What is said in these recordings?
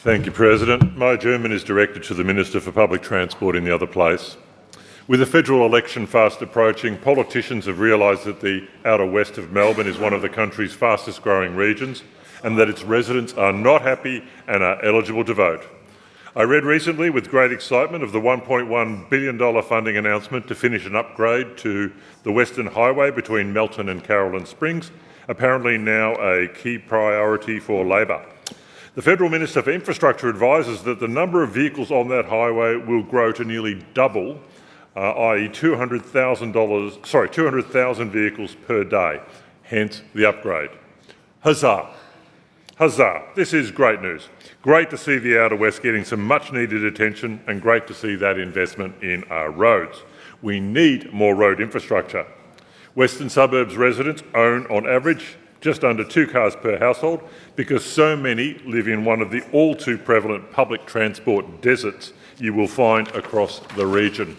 Thank you, President. My adjournment is directed to the Minister for Public Transport in the other place. With the federal election fast approaching, politicians have realised that the outer west of Melbourne is one of the country's fastest growing regions and that its residents are not happy and are eligible to vote. I read recently with great excitement of the $1.1 billion funding announcement to finish an upgrade to the Western Highway between Melton and Caroline Springs, apparently now a key priority for Labor. The Federal Minister for Infrastructure advises that the number of vehicles on that highway will grow to nearly double, i.e. 200,000 vehicles per day, hence the upgrade. Huzzah! Huzzah! This is great news. Great to see the Outer West getting some much needed attention and great to see that investment in our roads. We need more road infrastructure. Western suburbs residents own, on average, just under 2 cars per household because so many live in one of the all too prevalent public transport deserts you will find across the region.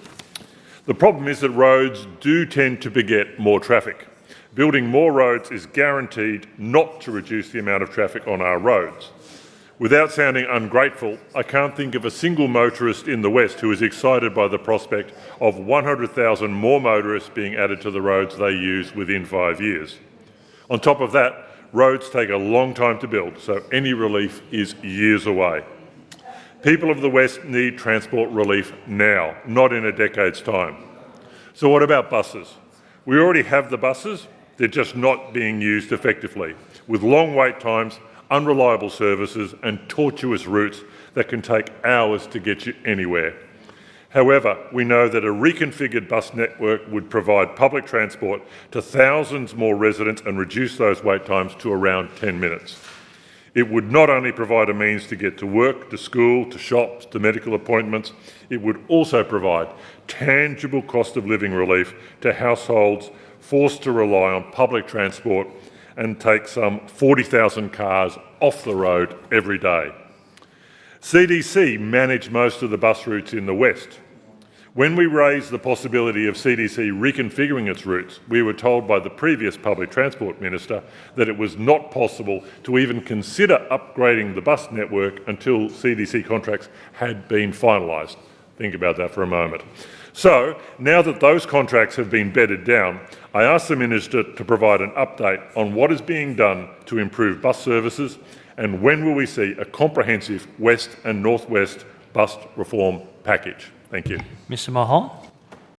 The problem is that roads do tend to beget more traffic. Building more roads is guaranteed not to reduce the amount of traffic on our roads. Without sounding ungrateful, I can't think of a single motorist in the West who is excited by the prospect of 100,000 more motorists being added to the roads they use within 5 years. On top of that, roads take a long time to build, so any relief is years away. People of the West need transport relief now, not in a decade's time. So what about buses? We already have the buses, they're just not being used effectively, with long wait times, unreliable services and tortuous routes that can take hours to get you anywhere. However, we know that a reconfigured bus network would provide public transport to thousands more residents and reduce those wait times to around 10 minutes. It would not only provide a means to get to work, to school, to shops, to medical appointments, it would also provide tangible cost of living relief to households forced to rely on public transport and take some 40,000 cars off the road every day. CDC manage most of the bus routes in the West. When we raised the possibility of CDC reconfiguring its routes, we were told by the previous Public Transport Minister that it was not possible to even consider upgrading the bus network until CDC contracts had been finalised. Think about that for a moment. So, now that those contracts have been bedded down, I asked the Minister to provide an update on what is being done to improve bus services and when will we see a comprehensive West and North West bus reform package. Thank you. Mr. Mahon.